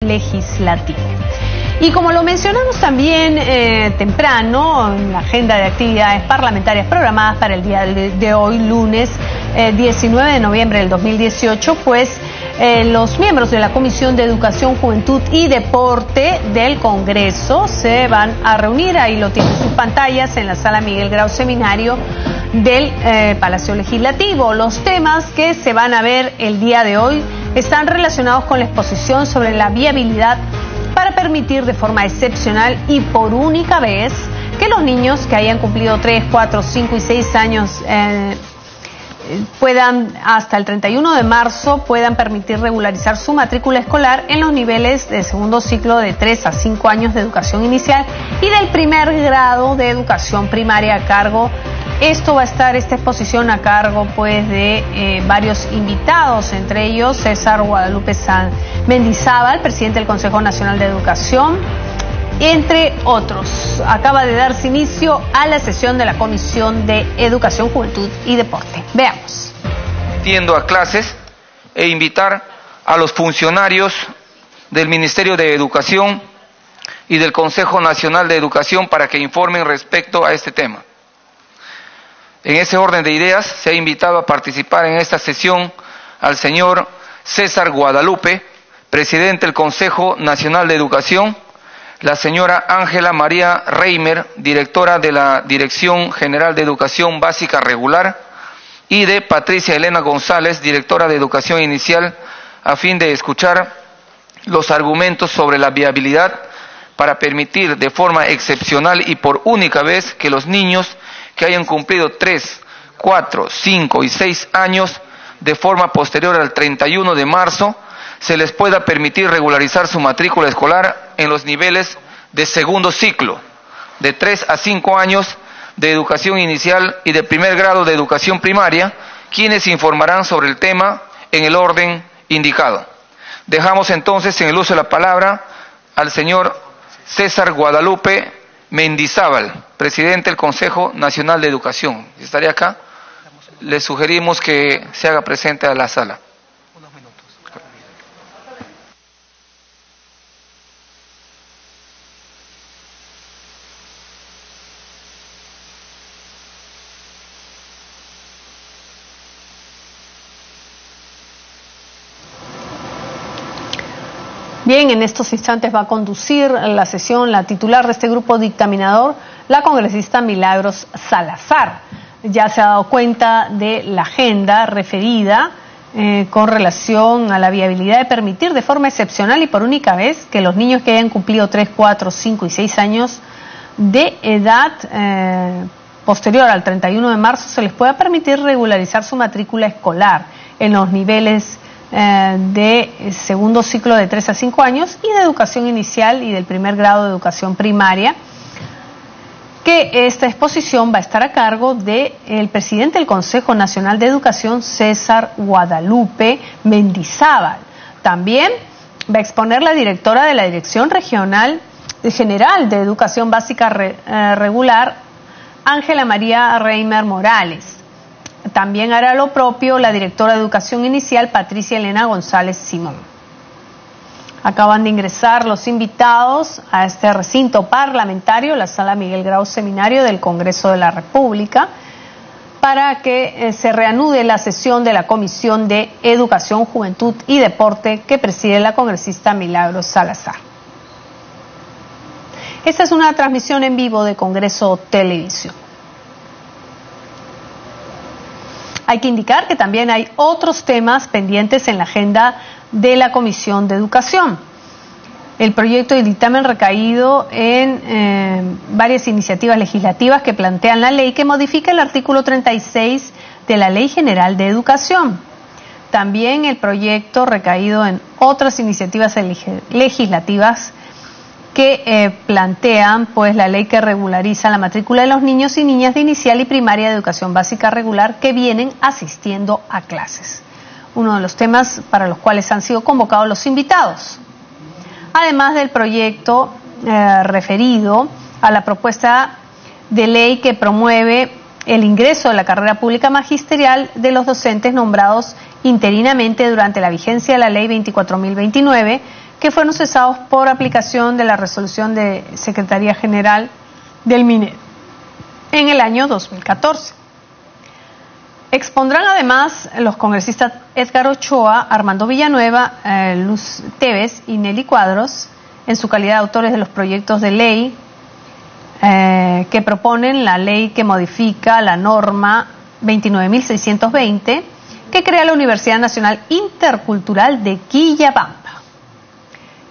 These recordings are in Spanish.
legislativo. Y como lo mencionamos también temprano en la agenda de actividades parlamentarias programadas para el día de hoy, lunes 19 de noviembre del 2018, pues los miembros de la Comisión de Educación, Juventud y Deporte del Congreso se van a reunir, ahí lo tienen sus pantallas, en la sala Miguel Grau Seminario del Palacio Legislativo. Los temas que se van a ver el día de hoy están relacionados con la exposición sobre la viabilidad para permitir de forma excepcional y por única vez que los niños que hayan cumplido 3, 4, 5 y 6 años puedan, hasta el 31 de marzo, puedan permitir regularizar su matrícula escolar en los niveles de segundo ciclo de 3 a 5 años de educación inicial y del primer grado de educación primaria a cargo. Esto va a estar, esta exposición, a cargo pues de varios invitados, entre ellos César Guadalupe Mendizábal, presidente del Consejo Nacional de Educación, entre otros. Acaba de darse inicio a la sesión de la Comisión de Educación, Juventud y Deporte. Veamos. Yendo a clases e invitar a los funcionarios del Ministerio de Educación y del Consejo Nacional de Educación para que informen respecto a este tema. En ese orden de ideas, se ha invitado a participar en esta sesión al señor César Guadalupe, presidente del Consejo Nacional de Educación, la señora Ángela María Reimer, directora de la Dirección General de Educación Básica Regular, y de Patricia Elena González, directora de Educación Inicial, a fin de escuchar los argumentos sobre la viabilidad para permitir de forma excepcional y por única vez que los niños que hayan cumplido 3, 4, 5 y 6 años de forma posterior al 31 de marzo, se les pueda permitir regularizar su matrícula escolar en los niveles de segundo ciclo, de 3 a 5 años de educación inicial y de primer grado de educación primaria, quienes informarán sobre el tema en el orden indicado. Dejamos entonces en el uso de la palabra al señor César Guadalupe Mendizábal, presidente del Consejo Nacional de Educación. ¿Estaría acá? Le sugerimos que se haga presente a la sala. Bien, en estos instantes va a conducir la sesión la titular de este grupo dictaminador, la congresista Milagros Salazar. Ya se ha dado cuenta de la agenda referida con relación a la viabilidad de permitir de forma excepcional y por única vez que los niños que hayan cumplido 3, 4, 5 y 6 años de edad posterior al 31 de marzo se les pueda permitir regularizar su matrícula escolar en los niveles de segundo ciclo de 3 a 5 años y de educación inicial y del primer grado de educación primaria, que esta exposición va a estar a cargo del presidente del Consejo Nacional de Educación, César Guadalupe Mendizábal. También va a exponer la directora de la Dirección Regional General de Educación Básica Regular, Ángela María Reimer Morales. También hará lo propio la directora de Educación Inicial, Patricia Elena González Simón. Acaban de ingresar los invitados a este recinto parlamentario, la sala Miguel Grau Seminario del Congreso de la República, para que se reanude la sesión de la Comisión de Educación, Juventud y Deporte que preside la congresista Milagros Salazar. Esta es una transmisión en vivo de Congreso Televisión. Hay que indicar que también hay otros temas pendientes en la agenda de la Comisión de Educación. El proyecto de dictamen recaído en varias iniciativas legislativas que plantean la ley que modifica el artículo 36 de la Ley General de Educación. También el proyecto recaído en otras iniciativas legislativas que plantean pues la ley que regulariza la matrícula de los niños y niñas de inicial y primaria de educación básica regular que vienen asistiendo a clases. Uno de los temas para los cuales han sido convocados los invitados. Además del proyecto referido a la propuesta de ley que promueve el ingreso de la carrera pública magisterial de los docentes nombrados interinamente durante la vigencia de la Ley 24.029, que fueron cesados por aplicación de la resolución de Secretaría General del MINEDU en el año 2014. Expondrán además los congresistas Edgar Ochoa, Armando Villanueva, Luz Tevez y Nelly Cuadros, en su calidad de autores de los proyectos de ley que proponen la ley que modifica la norma 29.620, que crea la Universidad Nacional Intercultural de Quillabamba.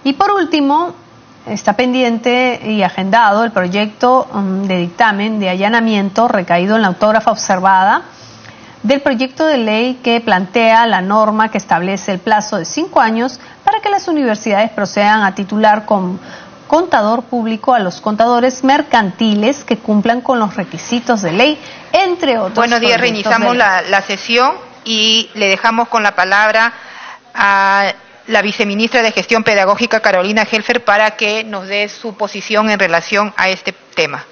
Y por último, está pendiente y agendado el proyecto de dictamen de allanamiento recaído en la autógrafa observada del proyecto de ley que plantea la norma que establece el plazo de 5 años para que las universidades procedan a titular con contador público a los contadores mercantiles que cumplan con los requisitos de ley, entre otros. Buenos días, reiniciamos la sesión y le dejamos con la palabra a la viceministra de Gestión Pedagógica, Carolina Helfer, para que nos dé su posición en relación a este tema.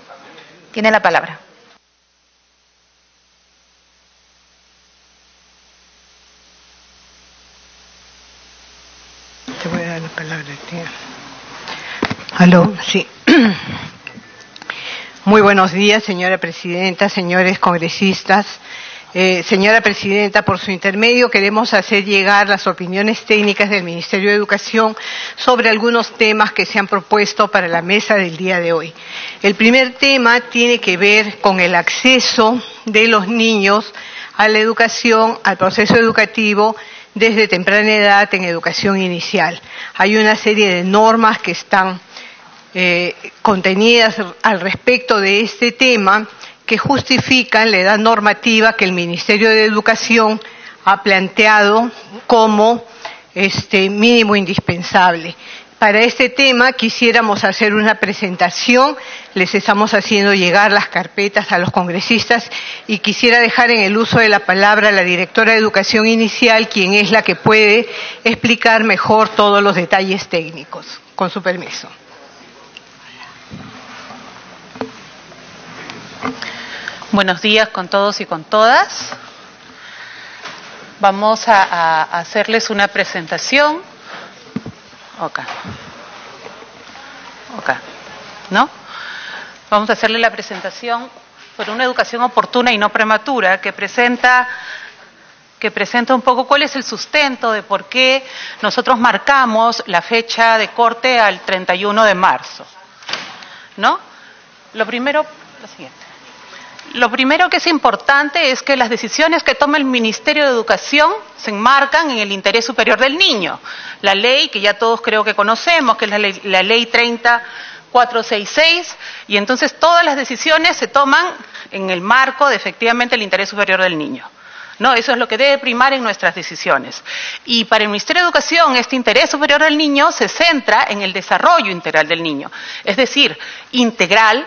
Tiene la palabra. Te voy a dar la palabra, tía. Aló, sí. Muy buenos días, señora presidenta, señores congresistas. Señora presidenta, por su intermedio queremos hacer llegar las opiniones técnicas del Ministerio de Educación sobre algunos temas que se han propuesto para la mesa del día de hoy. El primer tema tiene que ver con el acceso de los niños a la educación, al proceso educativo, desde temprana edad en educación inicial. Hay una serie de normas que están contenidas al respecto de este tema que justifican la edad normativa que el Ministerio de Educación ha planteado como mínimo indispensable. Para este tema quisiéramos hacer una presentación, les estamos haciendo llegar las carpetas a los congresistas y quisiera dejar en el uso de la palabra a la directora de Educación Inicial, quien es la que puede explicar mejor todos los detalles técnicos. Con su permiso. Buenos días con todos y con todas. Vamos a hacerles una presentación. ¿No? Vamos a hacerle la presentación por una educación oportuna y no prematura que presenta un poco cuál es el sustento de por qué nosotros marcamos la fecha de corte al 31 de marzo. ¿No? Lo primero que es importante es que las decisiones que toma el Ministerio de Educación se enmarcan en el interés superior del niño. La ley que ya todos creo que conocemos, que es la ley 30466, y entonces todas las decisiones se toman en el marco de efectivamente el interés superior del niño. ¿No? Eso es lo que debe primar en nuestras decisiones. Y para el Ministerio de Educación, este interés superior del niño se centra en el desarrollo integral del niño, es decir, integral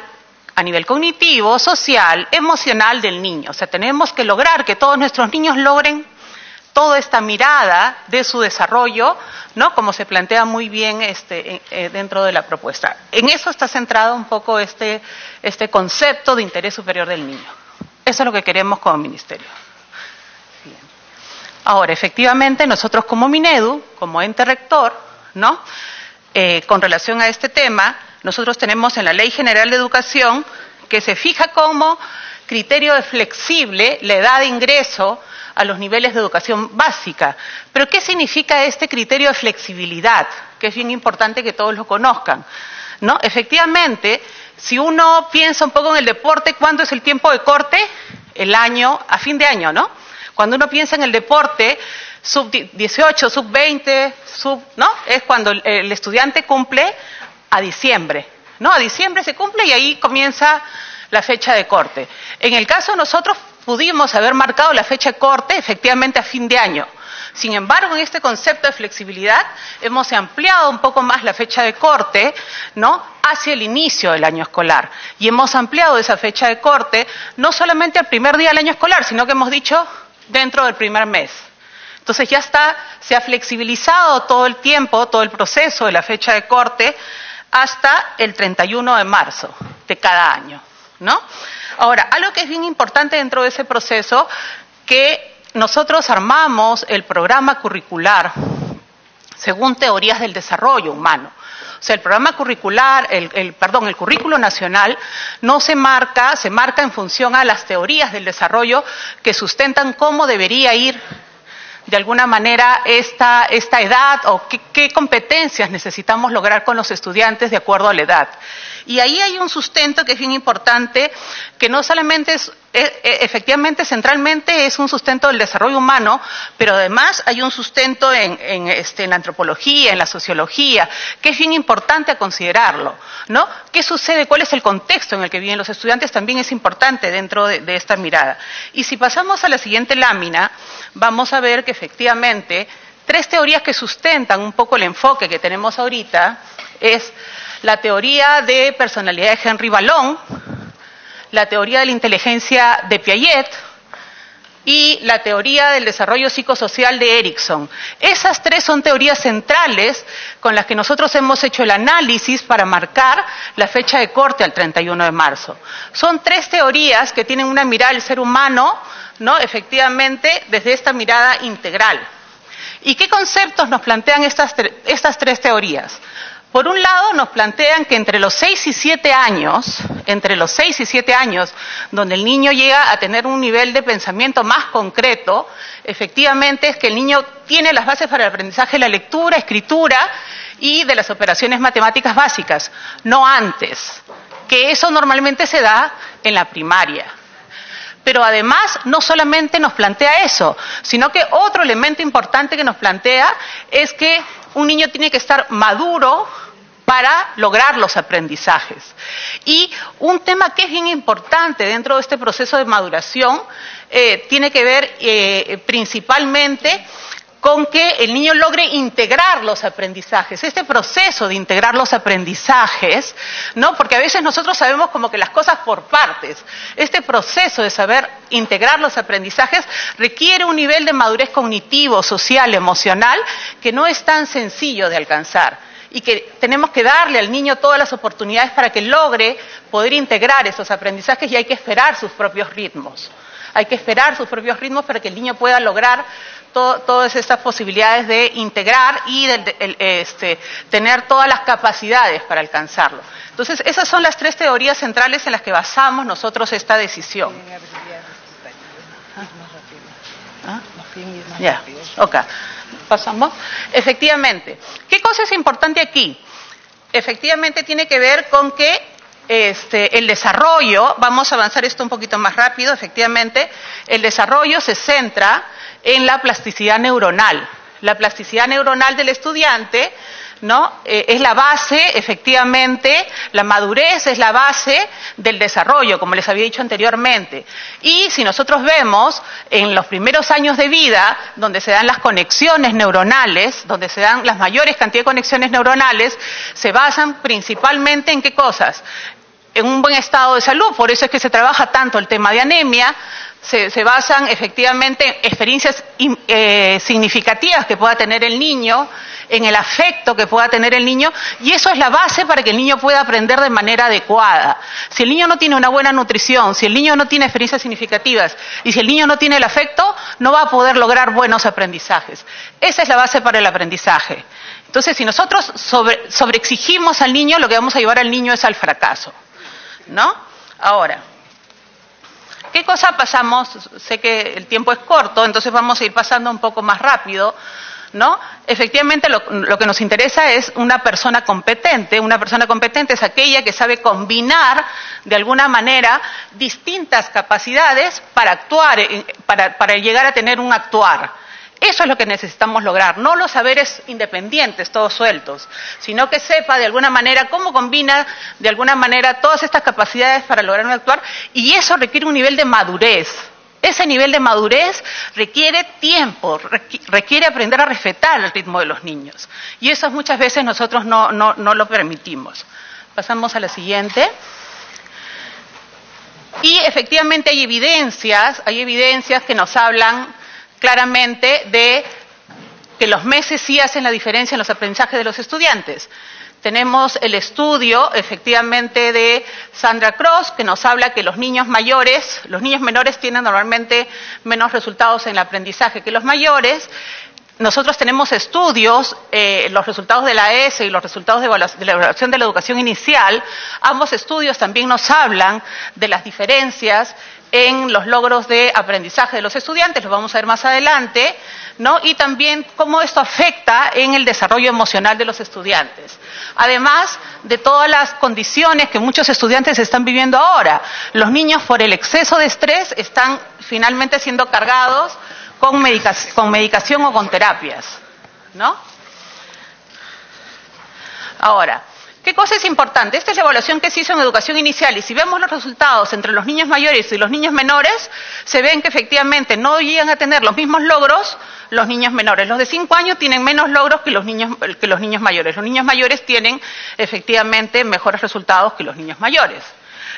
a nivel cognitivo, social, emocional del niño. O sea, tenemos que lograr que todos nuestros niños logren toda esta mirada de su desarrollo, ¿no? Como se plantea muy bien dentro de la propuesta. En eso está centrado un poco este concepto de interés superior del niño. Eso es lo que queremos como ministerio. Bien. Ahora, efectivamente, nosotros como Minedu, como ente rector, ¿no? Con relación a este tema, nosotros tenemos en la Ley General de Educación que se fija como criterio de flexible la edad de ingreso a los niveles de educación básica. Pero ¿qué significa este criterio de flexibilidad? Que es bien importante que todos lo conozcan, ¿no? Efectivamente, si uno piensa un poco en el deporte, ¿cuándo es el tiempo de corte? El año, a fin de año, ¿no? Cuando uno piensa en el deporte, sub-18, sub-20, ¿no? Es cuando el estudiante cumple a diciembre, ¿no? A diciembre se cumple y ahí comienza la fecha de corte. En el caso de nosotros pudimos haber marcado la fecha de corte efectivamente a fin de año. Sin embargo, en este concepto de flexibilidad hemos ampliado un poco más la fecha de corte, ¿no? Hacia el inicio del año escolar. Y hemos ampliado esa fecha de corte no solamente al primer día del año escolar, sino que hemos dicho dentro del primer mes. Entonces ya se ha flexibilizado todo el tiempo, todo el proceso de la fecha de corte hasta el 31 de marzo de cada año, ¿no? Ahora, algo que es bien importante dentro de ese proceso, que nosotros armamos el programa curricular según teorías del desarrollo humano. O sea, el programa curricular, el currículo nacional se marca en función a las teorías del desarrollo que sustentan cómo debería ir de alguna manera esta edad o qué competencias necesitamos lograr con los estudiantes de acuerdo a la edad. Y ahí hay un sustento que es bien importante, que no solamente efectivamente, centralmente es un sustento del desarrollo humano, pero además hay un sustento en la antropología, en la sociología, que es bien importante a considerarlo, ¿no? ¿Qué sucede? ¿Cuál es el contexto en el que viven los estudiantes? También es importante dentro de esta mirada. Y si pasamos a la siguiente lámina, vamos a ver que efectivamente 3 teorías que sustentan un poco el enfoque que tenemos ahorita es la teoría de personalidad de Henry Vallon, la teoría de la inteligencia de Piaget y la teoría del desarrollo psicosocial de Erikson. Esas 3 son teorías centrales con las que nosotros hemos hecho el análisis para marcar la fecha de corte al 31 de marzo. Son 3 teorías que tienen una mirada del ser humano, ¿no? Efectivamente, desde esta mirada integral. ¿Y qué conceptos nos plantean estas 3 teorías? Por un lado, nos plantean que entre los 6 y 7 años, donde el niño llega a tener un nivel de pensamiento más concreto, efectivamente es que el niño tiene las bases para el aprendizaje de la lectura, escritura y de las operaciones matemáticas básicas, no antes, que eso normalmente se da en la primaria. Pero además no solamente nos plantea eso, sino que otro elemento importante que nos plantea es que un niño tiene que estar maduro para lograr los aprendizajes. Y un tema que es bien importante dentro de este proceso de maduración tiene que ver principalmente con que el niño logre integrar los aprendizajes. Este proceso de integrar los aprendizajes, ¿no? Porque a veces nosotros sabemos como que las cosas por partes. Este proceso de saber integrar los aprendizajes requiere un nivel de madurez cognitivo, social, emocional, que no es tan sencillo de alcanzar. Y que tenemos que darle al niño todas las oportunidades para que logre poder integrar esos aprendizajes y hay que esperar sus propios ritmos. Hay que esperar sus propios ritmos para que el niño pueda lograr todas estas posibilidades de integrar y tener todas las capacidades para alcanzarlo. Entonces, esas son las 3 teorías centrales en las que basamos nosotros esta decisión. Ya, ok. Pasamos. Efectivamente, ¿qué cosa es importante aquí? Efectivamente tiene que ver con que el desarrollo, vamos a avanzar esto un poquito más rápido, efectivamente, el desarrollo se centra en la plasticidad neuronal. La plasticidad neuronal del estudiante, ¿no? Es la base, efectivamente, la madurez es la base del desarrollo, como les había dicho anteriormente. Y si nosotros vemos en los primeros años de vida, donde se dan las conexiones neuronales, donde se dan las mayores cantidades de conexiones neuronales, se basan principalmente en ¿qué cosas? En un buen estado de salud, por eso es que se trabaja tanto el tema de anemia, se basan efectivamente en experiencias significativas que pueda tener el niño, en el afecto que pueda tener el niño, y eso es la base para que el niño pueda aprender de manera adecuada. Si el niño no tiene una buena nutrición, si el niño no tiene experiencias significativas, y si el niño no tiene el afecto, no va a poder lograr buenos aprendizajes. Esa es la base para el aprendizaje. Entonces, si nosotros sobreexigimos al niño, lo que vamos a llevar al niño es al fracaso, ¿no? Ahora, ¿qué cosa pasamos? Sé que el tiempo es corto, entonces vamos a ir pasando un poco más rápido, ¿no? Efectivamente, lo que nos interesa es una persona competente. Una persona competente es aquella que sabe combinar, de alguna manera, distintas capacidades para actuar, para llegar a tener un actuar. Eso es lo que necesitamos lograr, no los saberes independientes, todos sueltos, sino que sepa de alguna manera cómo combina de alguna manera todas estas capacidades para lograr un actuar, y eso requiere un nivel de madurez. Ese nivel de madurez requiere tiempo, requiere aprender a respetar el ritmo de los niños, y eso muchas veces nosotros no lo permitimos. Pasamos a la siguiente. Y efectivamente hay evidencias que nos hablan claramente de que los meses sí hacen la diferencia en los aprendizajes de los estudiantes. Tenemos el estudio, efectivamente, de Sandra Cross, que nos habla que los niños menores tienen normalmente menos resultados en el aprendizaje que los mayores. nosotros tenemos estudios, los resultados de la ESE y los resultados de la evaluación de la educación inicial. Ambos estudios también nos hablan de las diferencias en los logros de aprendizaje de los estudiantes, lo vamos a ver más adelante, ¿no? Y también cómo esto afecta en el desarrollo emocional de los estudiantes. Además de todas las condiciones que muchos estudiantes están viviendo ahora. Los niños, por el exceso de estrés, están finalmente siendo cargados con medicación o con terapias, ¿no? Ahora, ¿qué cosa es importante? Esta es la evaluación que se hizo en educación inicial y si vemos los resultados entre los niños mayores y los niños menores, se ven que efectivamente no llegan a tener los mismos logros los niños menores. Los de 5 años tienen menos logros que los niños mayores. Los niños mayores tienen efectivamente mejores resultados que los niños mayores.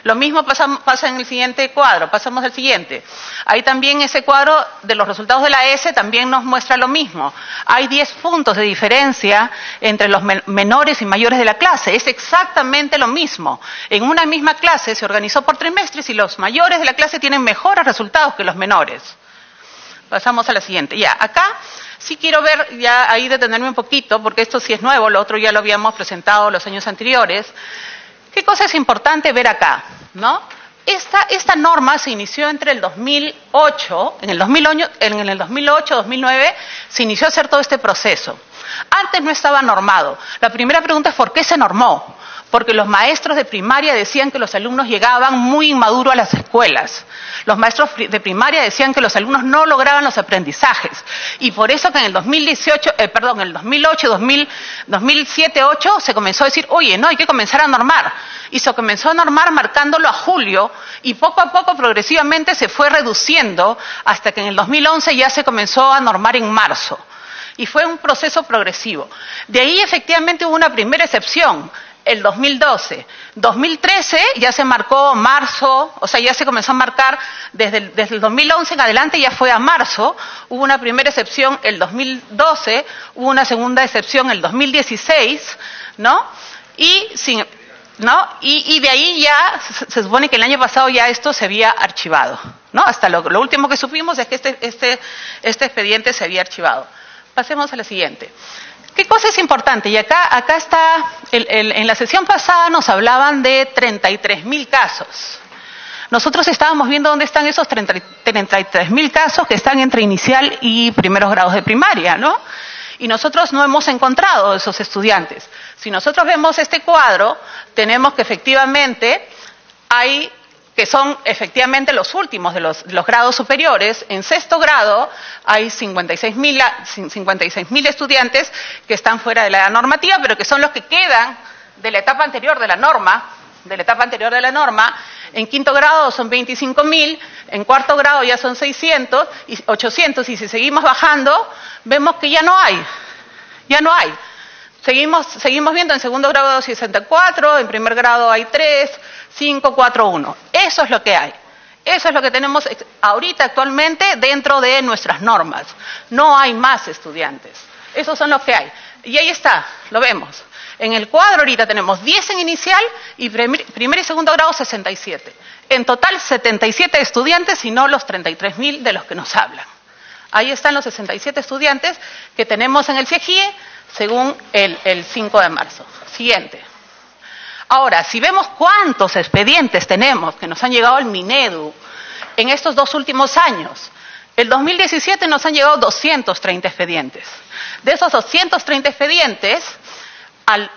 Lo mismo pasa en el siguiente cuadro, pasamos al siguiente. Ahí también ese cuadro de los resultados de la ESE también nos muestra lo mismo. Hay 10 puntos de diferencia entre los menores y mayores de la clase. Es exactamente lo mismo. En una misma clase se organizó por trimestres y los mayores de la clase tienen mejores resultados que los menores. Pasamos a la siguiente. Ya, acá sí quiero ver, ya ahí detenerme un poquito, porque esto sí es nuevo, lo otro ya lo habíamos presentado los años anteriores. ¿Qué cosa es importante ver acá? ¿No? Esta norma se inició entre el 2008, en el 2008-2009 se inició a hacer todo este proceso. Antes no estaba normado. La primera pregunta es ¿por qué se normó? Porque los maestros de primaria decían que los alumnos llegaban muy inmaduros a las escuelas. Los maestros de primaria decían que los alumnos no lograban los aprendizajes. Y por eso que en el 2007-2008 se comenzó a decir, oye, no, hay que comenzar a normar. Y se comenzó a normar marcándolo a julio y poco a poco progresivamente se fue reduciendo hasta que en el 2011 ya se comenzó a normar en marzo. Y fue un proceso progresivo. De ahí efectivamente hubo una primera excepción. El 2012. 2013 ya se marcó marzo, o sea, ya se comenzó a marcar desde el 2011 en adelante, ya fue a marzo. Hubo una primera excepción el 2012, hubo una segunda excepción el 2016, ¿no? Y de ahí ya se supone que el año pasado ya esto se había archivado, ¿no? Hasta lo último que supimos es que este expediente se había archivado. Pasemos a la siguiente. ¿Qué cosa es importante? Y acá está, en la sesión pasada nos hablaban de 33.000 casos. Nosotros estábamos viendo dónde están esos 33.000 casos que están entre inicial y primeros grados de primaria, ¿no? Y nosotros no hemos encontrado esos estudiantes. Si nosotros vemos este cuadro, tenemos que efectivamente hay que son efectivamente los últimos de los grados superiores. En sexto grado hay 56.000 estudiantes que están fuera de la edad normativa, pero que son los que quedan de la etapa anterior de la norma. En quinto grado son 25.000, en cuarto grado ya son 600 y 800, y si seguimos bajando, vemos que ya no hay. Seguimos viendo en segundo grado 64, en primer grado hay 3, 5, 4, 1. Eso es lo que hay. Eso es lo que tenemos ahorita actualmente dentro de nuestras normas. No hay más estudiantes. Esos son los que hay. Y ahí está, lo vemos. En el cuadro ahorita tenemos 10 en inicial y primer y segundo grado 67. En total 77 estudiantes y no los 33.000 de los que nos hablan. Ahí están los 67 estudiantes que tenemos en el CIEGIE según el 5 de marzo. Siguiente. Ahora, si vemos cuántos expedientes tenemos que nos han llegado al Minedu en estos 2 últimos años, el 2017 nos han llegado 230 expedientes. De esos 230 expedientes,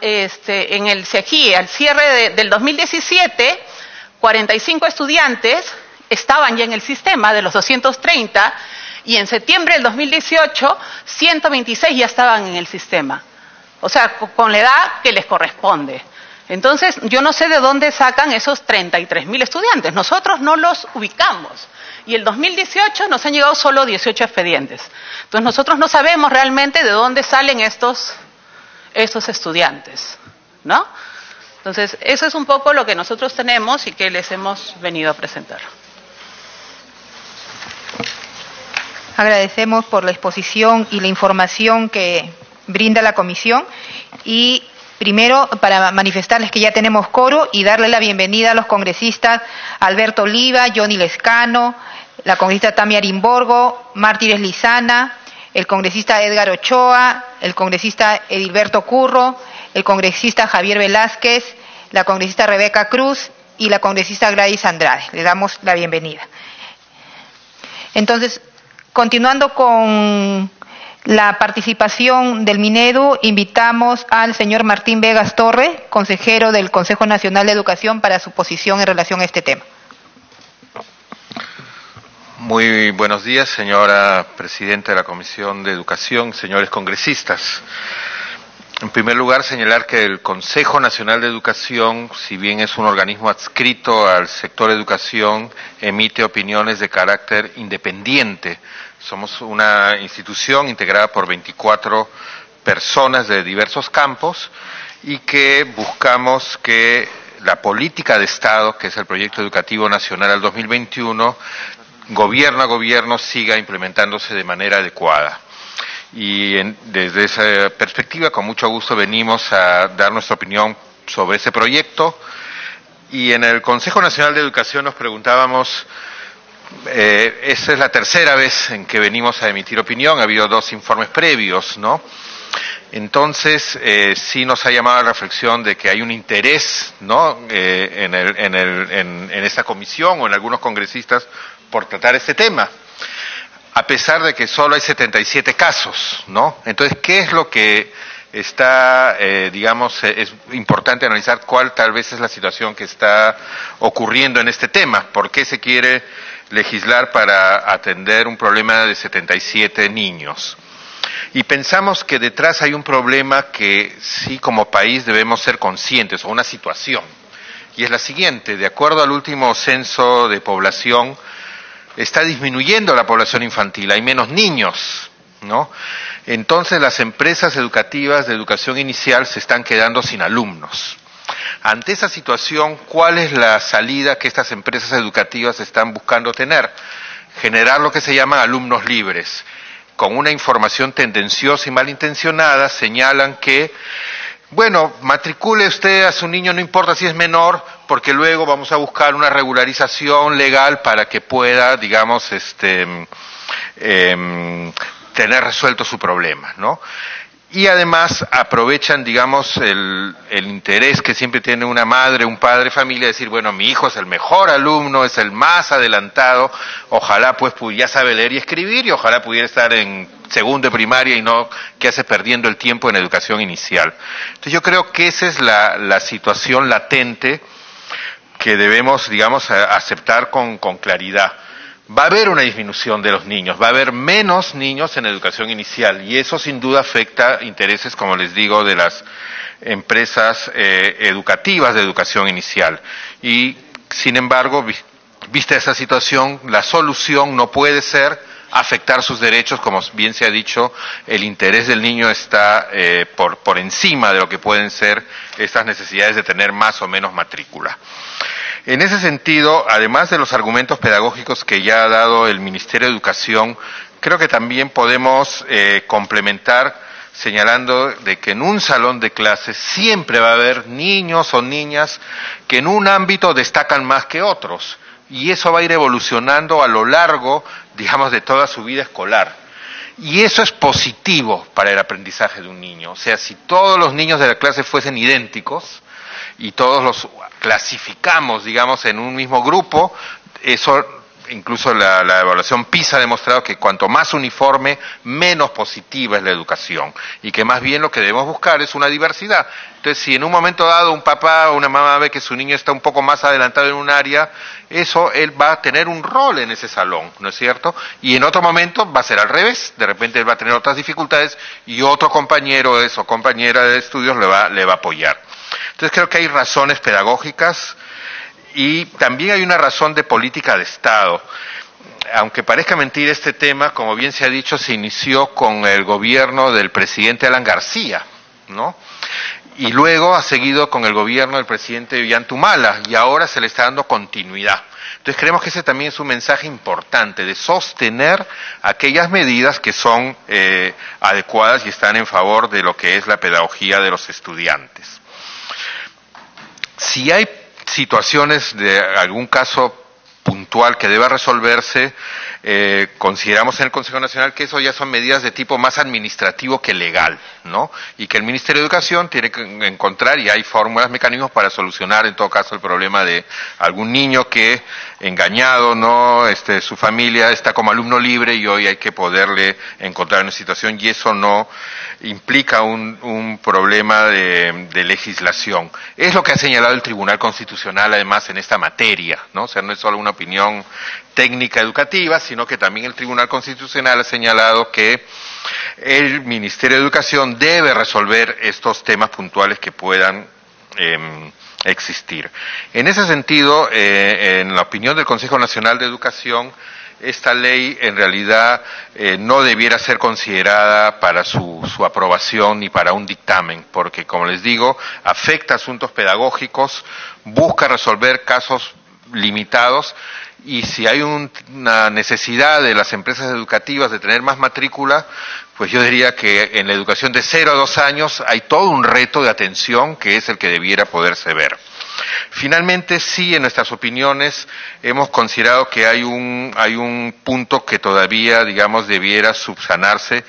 en el CIEGIE, al cierre del 2017, 45 estudiantes estaban ya en el sistema de los 230, y en septiembre del 2018, 126 ya estaban en el sistema. O sea, con la edad que les corresponde. Entonces, yo no sé de dónde sacan esos 33.000 estudiantes. Nosotros no los ubicamos. Y el 2018 nos han llegado solo 18 expedientes. Entonces, nosotros no sabemos realmente de dónde salen estos estudiantes, ¿no? Entonces, eso es un poco lo que nosotros tenemos y que les hemos venido a presentar. Agradecemos por la exposición y la información que brinda la comisión. Y primero, para manifestarles que ya tenemos coro y darle la bienvenida a los congresistas Alberto Oliva, Johnny Lescano, la congresista Tamia Arimborgo, Mártires Lizana, el congresista Edgar Ochoa, el congresista Edilberto Curro, el congresista Javier Velázquez, la congresista Rebeca Cruz y la congresista Gladys Andrade. Le damos la bienvenida. Entonces, continuando con la participación del Minedu, invitamos al señor Martín Vegas Torre, consejero del Consejo Nacional de Educación, para su posición en relación a este tema. Muy buenos días, señora presidenta de la Comisión de Educación, señores congresistas. En primer lugar, señalar que el Consejo Nacional de Educación, si bien es un organismo adscrito al sector educación, emite opiniones de carácter independiente. Somos una institución integrada por 24 personas de diversos campos y que buscamos que la política de Estado, que es el Proyecto Educativo Nacional al 2021, gobierno a gobierno siga implementándose de manera adecuada. Y desde esa perspectiva, con mucho gusto venimos a dar nuestra opinión sobre ese proyecto. Y en el Consejo Nacional de Educación nos preguntábamos, esta es la tercera vez en que venimos a emitir opinión, ha habido 2 informes previos, ¿no? Entonces, sí nos ha llamado a la reflexión de que hay un interés, ¿no?, en esta comisión o en algunos congresistas por tratar este tema, a pesar de que solo hay 77 casos, ¿no? Entonces, ¿qué es lo que está, es importante analizar cuál tal vez es la situación que está ocurriendo en este tema? ¿Por qué se quiere legislar para atender un problema de 77 niños? Y pensamos que detrás hay un problema que sí, como país debemos ser conscientes, o una situación, y es la siguiente: de acuerdo al último censo de población, está disminuyendo la población infantil, hay menos niños, ¿no? Entonces las empresas educativas de educación inicial se están quedando sin alumnos. Ante esa situación, ¿cuál es la salida que estas empresas educativas están buscando tener? Generar lo que se llaman alumnos libres. Con una información tendenciosa y malintencionada señalan que, bueno, matricule usted a su niño, no importa si es menor, porque luego vamos a buscar una regularización legal para que pueda, tener resuelto su problema, ¿no? Y además aprovechan, el interés que siempre tiene una madre, un padre, familia, decir, bueno, mi hijo es el mejor alumno, es el más adelantado, ojalá pues ya sabe leer y escribir y ojalá pudiera estar en segundo de primaria y no que hace perdiendo el tiempo en educación inicial. Entonces yo creo que esa es la situación latente que debemos, aceptar con claridad. Va a haber una disminución de los niños, va a haber menos niños en educación inicial y eso sin duda afecta intereses, como les digo, de las empresas educativas de educación inicial. Y sin embargo, vista esa situación, la solución no puede ser afectar sus derechos, como bien se ha dicho, el interés del niño está por encima de lo que pueden ser estas necesidades de tener más o menos matrícula. En ese sentido, además de los argumentos pedagógicos que ya ha dado el Ministerio de Educación, creo que también podemos complementar señalando de que en un salón de clases siempre va a haber niños o niñas que en un ámbito destacan más que otros, y eso va a ir evolucionando a lo largo, de toda su vida escolar. Y eso es positivo para el aprendizaje de un niño. O sea, si todos los niños de la clase fuesen idénticos y todos los clasificamos, en un mismo grupo, eso, incluso la evaluación PISA ha demostrado que cuanto más uniforme, menos positiva es la educación, y que más bien lo que debemos buscar es una diversidad. Entonces, si en un momento dado un papá o una mamá ve que su niño está un poco más adelantado en un área, él va a tener un rol en ese salón, ¿no es cierto? Y en otro momento va a ser al revés, de repente él va a tener otras dificultades y otro compañero o compañera de estudios le va a apoyar. Entonces creo que hay razones pedagógicas y también hay una razón de política de Estado. Aunque parezca mentira, este tema, como bien se ha dicho, se inició con el gobierno del presidente Alan García, ¿no? Y luego ha seguido con el gobierno del presidente Ollantumala y ahora se le está dando continuidad. Entonces creemos que ese también es un mensaje importante de sostener aquellas medidas que son adecuadas y están en favor de lo que es la pedagogía de los estudiantes. Si hay situaciones de algún caso puntual que deba resolverse, consideramos en el Consejo Nacional que eso ya son medidas de tipo más administrativo que legal, ¿no? Y que el Ministerio de Educación tiene que encontrar, y hay fórmulas, mecanismos para solucionar en todo caso el problema de algún niño que engañado, ¿no? Su familia está como alumno libre y hoy hay que poderle encontrar una situación, y eso no implica un problema de legislación. Es lo que ha señalado el Tribunal Constitucional además en esta materia, ¿no? O sea, no es solo una opinión técnica educativa, sino que también el Tribunal Constitucional ha señalado que el Ministerio de Educación debe resolver estos temas puntuales que puedan existir. En ese sentido, en la opinión del Consejo Nacional de Educación, esta ley en realidad no debiera ser considerada para su aprobación ni para un dictamen, porque, como les digo, afecta asuntos pedagógicos, busca resolver casos limitados, y si hay una necesidad de las empresas educativas de tener más matrícula, pues yo diría que en la educación de 0 a 2 años hay todo un reto de atención que es el que debiera poderse ver. Finalmente, sí, en nuestras opiniones hemos considerado que hay un punto que todavía, digamos, debiera subsanarse,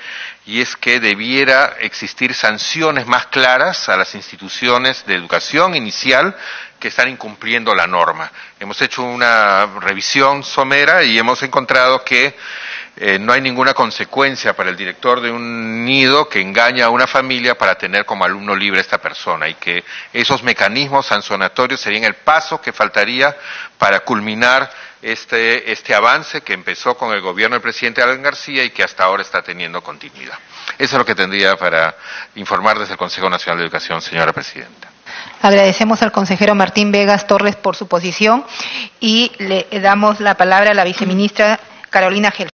y es que debiera existir sanciones más claras a las instituciones de educación inicial que están incumpliendo la norma. Hemos hecho una revisión somera y hemos encontrado que no hay ninguna consecuencia para el director de un nido que engaña a una familia para tener como alumno libre a esta persona, y que esos mecanismos sancionatorios serían el paso que faltaría para culminar este avance que empezó con el gobierno del presidente Alan García y que hasta ahora está teniendo continuidad. Eso es lo que tendría para informar desde el Consejo Nacional de Educación, señora presidenta. Agradecemos al consejero Martín Vegas Torres por su posición y le damos la palabra a la viceministra Carolina Gelfer.